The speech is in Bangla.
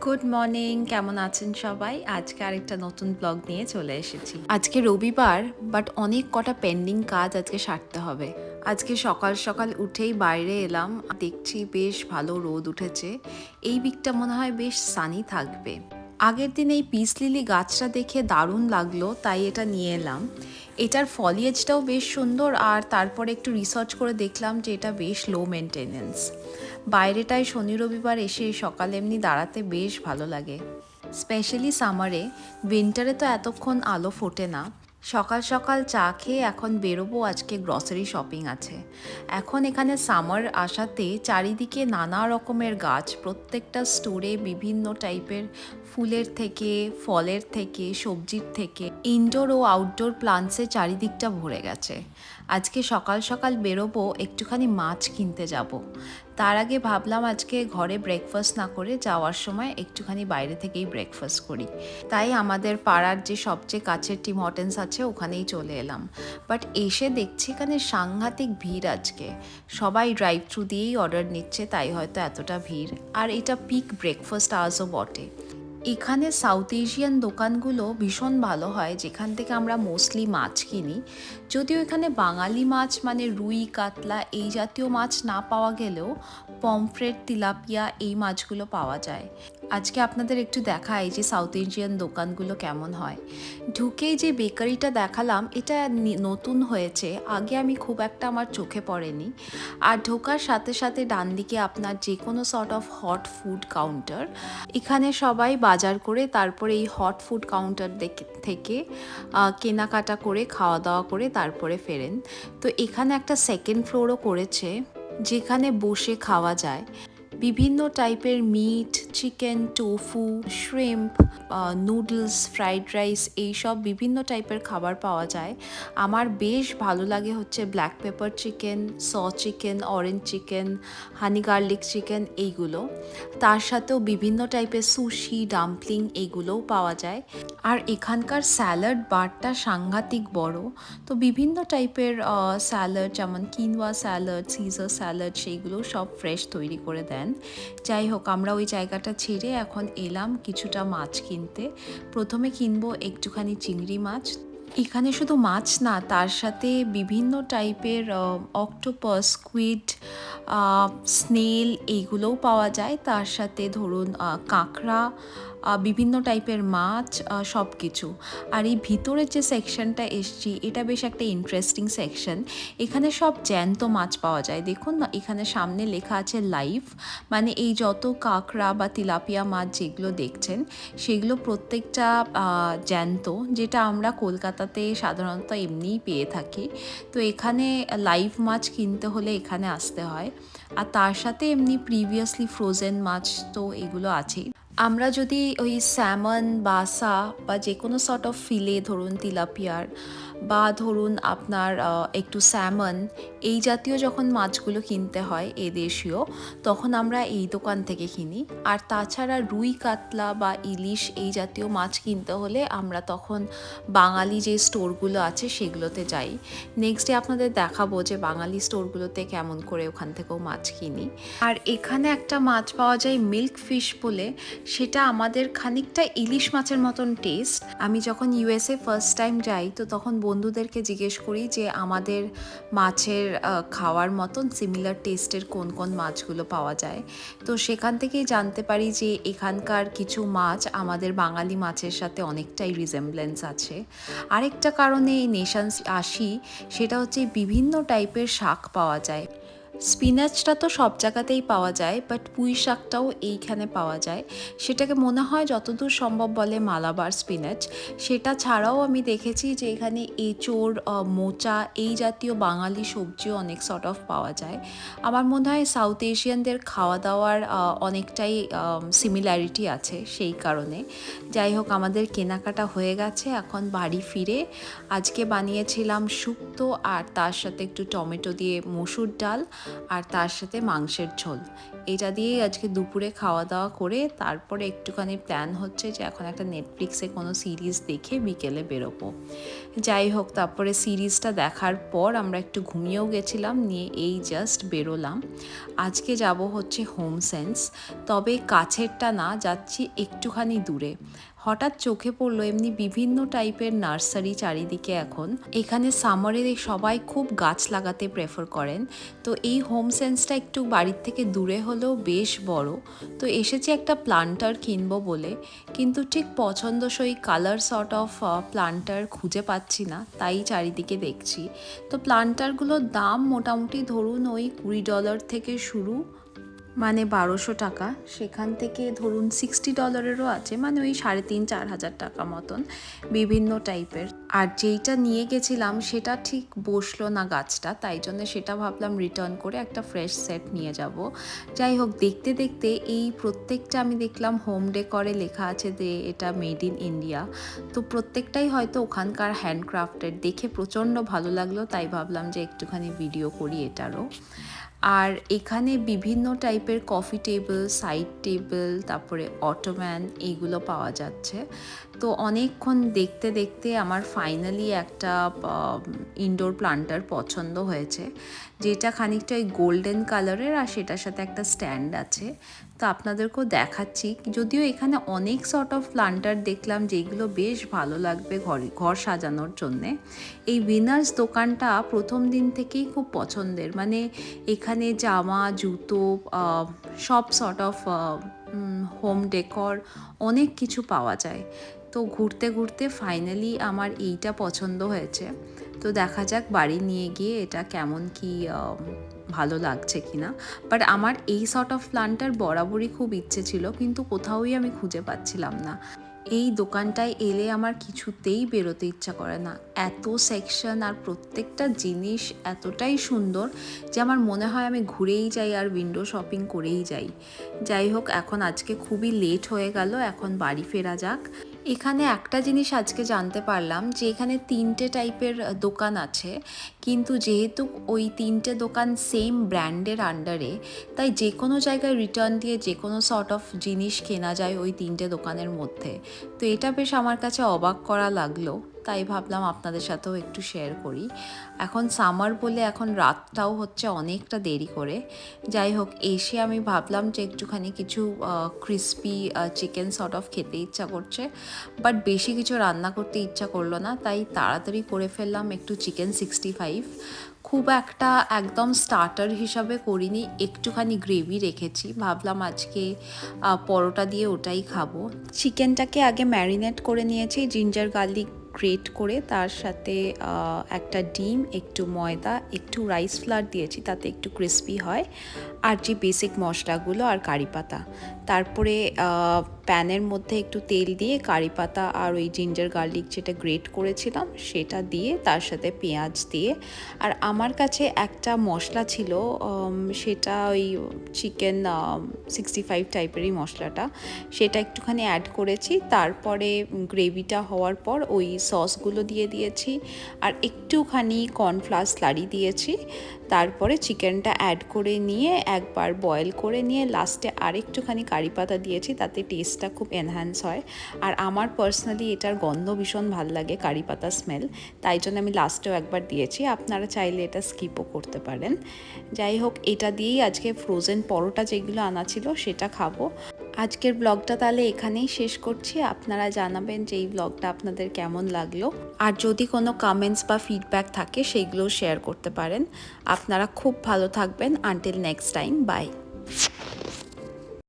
গুড মর্নিং, কেমন আছেন সবাই? আজকে আরেকটা নতুন ব্লগ নিয়ে চলে এসেছি। আজকে রবিবার, বাট অনেক কটা পেন্ডিং কাজ আজকে সারতে হবে। আজকে সকাল সকাল উঠেই বাইরে এলাম, দেখছি বেশ ভালো রোদ উঠেছে। এই উইকটা মনে হয় বেশ সানি থাকবে। আগের দিন এই পিস লিলি গাছটা দেখে দারুণ লাগলো, তাই এটা নিয়ে এলাম। এটার ফলিয়েজটাও বেশ সুন্দর, আর তারপরে একটু রিসার্চ করে দেখলাম যে এটা বেশ লো মেনটেনেন্স। বাইরেটায় শনি রবিবার এসে সকালে এমনি দাঁড়াতে বেশ ভালো লাগে, স্পেশালি সামারে। উইন্টারে তো এতক্ষণ আলো ফোটে না। সকাল সকাল চা খেয়ে এখন বেরোবো, আজকে গ্রসারি শপিং আছে। এখন এখানে সামার আসাতে চারিদিকে নানা রকমের গাছ, প্রত্যেকটা স্টোরে বিভিন্ন টাইপের ফুলের থেকে, ফলের থেকে, সবজির থেকে, ইনডোর ও আউটডোর প্লান্টসে চারিদিকটা ভরে গেছে। আজকে সকাল সকাল বেরোবো, একটুখানি মাছ কিনতে যাব। তার আগে ভাবলাম আজকে ঘরে ব্রেকফাস্ট না করে যাওয়ার সময় একটুখানি বাইরে থেকেই ব্রেকফাস্ট করি। তাই আমাদের পাড়ার যে সবচেয়ে কাছের টিম হটেন্স আছে ওখানেই চলে এলাম। বাট এসে দেখছি এখানে সাংঘাতিক ভিড় আজকে। সবাই ড্রাইভ থ্রু দিয়েই অর্ডার নিচ্ছে, তাই হয়তো এতটা ভিড়। আর এটা পিক ব্রেকফাস্ট আওয়ার্সও বটে। এখানে সাউথ এশিয়ান দোকানগুলো ভীষণ ভালো হয়, যেখান থেকে আমরা মোস্টলি মাছ কিনি। যদিও এখানে বাঙালি মাছ মানে রুই, কাতলা এই জাতীয় মাছ না পাওয়া গেলেও পমফ্রেট, তিলাপিয়া এই মাছগুলো পাওয়া যায়। আজকে আপনাদের একটু দেখাই যে সাউথ এশিয়ান দোকানগুলো কেমন হয়। ঢুকেই যে বেকারিটা দেখালাম, এটা নতুন হয়েছে, আগে আমি খুব একটা আমার চোখে পড়েনি। আর ঢোকার সাথে সাথে ডান দিকে আপনার যে কোনো sort of hot food counter. এখানে সবাই বাজার করে তারপরে এই হট ফুড কাউন্টার থেকে কেনাকাটা করে খাওয়া দাওয়া করে তারপরে ফেরেন। তো এখানে একটা সেকেন্ড ফ্লোরও করেছে, যেখানে বসে খাওয়া যায়। বিভিন্ন টাইপের meat, chicken, tofu, shrimp, noodles, fried rice এইসব বিভিন্ন টাইপের খাবার পাওয়া যায়। আমার বেশ ভালো লাগে হচ্ছে black pepper chicken, chicken, orange chicken, honey garlic chicken এইগুলো। তার সাথেও বিভিন্ন টাইপের সুশি, ডাম্পলিং এইগুলোও পাওয়া যায়। আর এখানকার স্যালাড বারটা সাংঘাতিক বড়। তো বিভিন্ন টাইপের স্যালাড, যেমন কিনওয়া স্যালাড, সিজার স্যালাড, সেইগুলো সব ফ্রেশ তৈরি করে দেন। যাই হোক, আমরা ওই জায়গাটা ছেড়ে এখন এলাম কিছুটা মাছ কিনতে। প্রথমে কিনবো একটুখানি চিংড়ি মাছ। এখানে শুধু মাছ না, তার সাথে বিভিন্ন টাইপের অক্টোপাস, স্কুইড, স্নেল এইগুলোও পাওয়া যায়। তার সাথে ধরুন কাঁকড়া, বিভিন্ন টাইপের মাছ, সব কিছু। আর এই ভিতরের যে সেকশনটা এসছি, এটা বেশ একটা ইন্টারেস্টিং সেকশন। এখানে সব জ্যান্ত মাছ পাওয়া যায়। দেখুন না, এখানে সামনে লেখা আছে লাইভ, মানে এই যত কাঁকড়া বা তিলাপিয়া মাছ যেগুলো দেখছেন সেগুলো প্রত্যেকটা জ্যান্ত, যেটা আমরা কলকাতাতে সাধারণত এমনিই পেয়ে থাকি। তো এখানে লাইভ মাছ কিনতে হলে এখানে আসতে হয়। আর তার সাথে এমনি প্রিভিয়াসলি ফ্রোজেন মাছ তো এগুলো আছেই। আমরা যদি ওই স্যামন, বাসা বা যে কোনো সর্ট অফ ফিলে, ধরুন তিলাপিয়ার বা ধরুন আপনার একটু স্যামন এই জাতীয় যখন মাছগুলো কিনতে হয় এদেশীয়, তখন আমরা এই দোকান থেকে কিনি। আর তাছাড়া রুই, কাতলা বা ইলিশ এই জাতীয় মাছ কিনতে হলে আমরা তখন বাঙালি যে স্টোরগুলো আছে সেগুলোতে যাই। নেক্সট ডে আপনাদের দেখাবো যে বাঙালি স্টোরগুলোতে কেমন করে ওখান থেকেও মাছ কিনি। আর এখানে একটা মাছ পাওয়া যায় মিল্ক ফিশ বলে, সেটা আমাদের খানিকটা ইলিশ মাছের মতন টেস্ট। আমি যখন ইউএসএ ফার্স্ট টাইম যাই, তো তখন বন্ধুদেরকে জিজ্ঞেস করি যে আমাদের মাছের খাওয়ার মতন সিমিলার টেস্টের কোন কোন মাছগুলো পাওয়া যায়। তো সেখান থেকেই জানতে পারি যে এখানকার কিছু মাছ আমাদের বাঙালি মাছের সাথে অনেকটাই রিজেমব্লেন্স আছে। আরেকটা কারণে এই নেশনস আসি, সেটা হচ্ছে বিভিন্ন টাইপের শাক পাওয়া যায়। স্পিনাচটা তো সব জায়গাতেই পাওয়া যায়, বাট পুঁই শাকটাও এইখানে পাওয়া যায়। সেটাকে মনে হয় যতদূর সম্ভব বলে মালাবার স্পিনাচ। সেটা ছাড়াও আমি দেখেছি যে এখানে এঁচোড়, মোচা এই জাতীয় বাঙালি সবজিও অনেক সর্ট অফ পাওয়া যায়। আমার মনে হয় সাউথ এশিয়ানদের খাওয়া দাওয়ার অনেকটাই সিমিলারিটি আছে সেই কারণে। যাই হোক, আমাদের কেনাকাটা হয়ে গেছে, এখন বাড়ি ফিরে আজকে বানিয়েছিলাম শুক্তো, আর তার সাথে একটু টমেটো দিয়ে মসুর ডাল, আর তার সাথে মাংসের ঝোল। এটা দিয়েই আজকে দুপুরে খাওয়া দাওয়া করে তারপরে একটুখানি প্ল্যান হচ্ছে যে এখন একটা নেটফ্লিক্সে কোনো সিরিজ দেখে বিকেলে বেরোবো। যাই হোক, তারপরে সিরিজটা দেখার পর আমরা একটু ঘুমিয়েও গেছিলাম, নিয়ে এই জাস্ট বেরোলাম। আজকে যাব হচ্ছে হোমসেন্স, তবে কাছেরটা না, যাচ্ছি একটুখানি দূরে। হঠাৎ চোখে পড়লো এমনি বিভিন্ন টাইপের নার্সারি চারিদিকে এখন। এখানে সামারে সবাই খুব গাছ লাগাতে প্রেফার করেন, তো এই হোমসেন্সটা একটু বাড়ির থেকে দূরে হলেও বেশ বড়। তো এসেছি একটা প্লান্টার কিনবো বলে, কিন্তু ঠিক পছন্দসই কালার সর্ট অফ প্লান্টার খুঁজে পাচ্ছি না, তাই চারিদিকে দেখছি। তো প্লান্টারগুলোর দাম মোটামুটি ধরুন ওই $20 থেকে শুরু, মানে 1200 টাকা। সেখান থেকে ধরুন $60 আছে, মানে ওই 3500-4000 টাকা মতন, বিভিন্ন টাইপের। আর যেইটা নিয়ে গেছিলাম সেটা ঠিক বসলো না গাছটা, তাই জন্য সেটা ভাবলাম রিটার্ন করে একটা ফ্রেশ সেট নিয়ে যাব। যাই হোক, দেখতে দেখতে এই প্রত্যেকটা আমি দেখলাম হোম ডেকরে লেখা আছে যে এটা মেড ইন ইন্ডিয়া। তো প্রত্যেকটাই হয়তো ওখানকার হ্যান্ডক্রাফটেড, দেখে প্রচণ্ড ভালো লাগলো, তাই ভাবলাম যে একটুখানি ভিডিও করি এটারও। আর এখানে বিভিন্ন টাইপের কফি টেবিল, সাইড টেবিল, তারপরে অটোম্যান, এইগুলো পাওয়া যাচ্ছে। তো অনেকক্ষণ দেখতে দেখতে আমার ফাইনালি একটা ইনডোর প্লান্টার পছন্দ হয়েছে, যেটা খানিকটা ওই গোল্ডেন কালারের, আর সেটার সাথে একটা স্ট্যান্ড আছে। তো আপনাদেরকেও দেখাচ্ছি। যদিও এখানে অনেক সর্ট অফ প্লান্টার দেখলাম যেগুলো বেশ ভালো লাগবে ঘর সাজানোর জন্যে। এই উইনার্স দোকানটা প্রথম দিন থেকেই খুব পছন্দের, মানে এখানে জামা, জুতো, সব সর্ট অফ হোম ডেকর অনেক কিছু পাওয়া যায়। তো ঘুরতে ঘুরতে ফাইনালি আমার এইটা পছন্দ হয়েছে। তো দেখা যাক বাড়ি নিয়ে গিয়ে এটা কেমন কি ভালো লাগছে কিনা। বাট আমার এই সর্ট অফ প্লান্টার বরাবরই খুব ইচ্ছে ছিল, কিন্তু কোথাওই আমি খুঁজে পাচ্ছিলাম না। এই দোকানটায় এলে আমার কিছুতেই বেরোতে ইচ্ছা করে না, এত সেকশন, আর প্রত্যেকটা জিনিস এতটাই সুন্দর যে আমার মনে হয় আমি ঘুরেই যাই আর উইন্ডো শপিং করেই যাই। যাই হোক, এখন আজকে খুবই লেট হয়ে গেল, এখন বাড়ি ফেরা যাক। এখানে একটা জিনিস আজকে জানতে পারলাম যে এখানে 3টে টাইপের দোকান আছে, কিন্তু যেহেতু ওই 3টে দোকান সেম ব্র্যান্ডের আন্ডারে, তাই যে কোনো জায়গায় রিটার্ন দিয়ে যে কোনো সর্ট অফ জিনিস কেনা যায় ওই 3টে দোকানের মধ্যে। তো এটা বেশ আমার কাছে অবাক করা লাগলো, তাই ভাবলাম আপনাদের সাথেও একটু শেয়ার করি। এখন সামার বলে এখন রাতটাও হচ্ছে অনেকটা দেরি করে। যাই হোক, এসে আমি ভাবলাম যে একটুখানি কিছু ক্রিসপি চিকেন সর্ট অফ খেতে ইচ্ছা করছে, বাট বেশি কিছু রান্না করতে ইচ্ছা করলো না, তাই তাড়াতাড়ি করে ফেললাম একটু চিকেন 65। খুব একটা একদম স্টার্টার হিসাবে করিনি, একটুখানি গ্রেভি রেখেছি, ভাবলাম আজকে পরোটা দিয়ে ওটাই খাবো। চিকেনটাকে আগে ম্যারিনেট করে নিয়েছি জিঞ্জার গার্লিক গ্রেট করে, তার সাথে একটা ডিম, একটু ময়দা, একটু রাইস ফ্লাওয়ার দিয়েছি, তাতে একটু ক্রিস্পি হয়, আর যে বেসিক মশলাগুলো আর কারি পাতা। তারপরে প্যানের মধ্যে একটু তেল দিয়ে কারি পাতা আর ওই জিঞ্জার গার্লিক যেটা গ্রেট করেছিলাম সেটা দিয়ে, তার সাথে পেঁয়াজ দিয়ে, আর আমার কাছে একটা মশলা ছিল, সেটা ওই চিকেন 65 টাইপেরই মশলাটা, সেটা একটুখানি অ্যাড করেছি। তারপরে গ্রেভিটা হওয়ার পর ওই সসগুলো দিয়ে দিয়েছি, আর একটুখানি কর্নফ্লাওয়ার স্লারি দিয়েছি। তারপরে চিকেনটা অ্যাড করে নিয়ে একবার বয়েল করে নিয়ে লাস্টে আরেকটুখানি কারি পাতা দিয়েছি, তাতে টেস্টটা খুব এনহ্যান্স হয়। আর আমার পার্সোনালি এটার গন্ধ ভীষণ ভাল লাগে, কারি পাতা স্মেল, তাই জন্য আমি লাস্টেও একবার দিয়েছি। আপনারা চাইলে এটা স্কিপও করতে পারেন। যাই হোক, এটা দিয়েই আজকে ফ্রোজেন পরোটা যেগুলো আনা ছিল সেটা খাবো। আজকের ব্লগটা তাহলে এখানেই শেষ করছি। আপনারা জানাবেন যে এই ব্লগটা আপনাদের কেমন লাগলো, আর যদি কোনো কমেন্টস বা ফিডব্যাক থাকে সেইগুলোও শেয়ার করতে পারেন। আপনারা খুব ভালো থাকবেন। Until next time, by.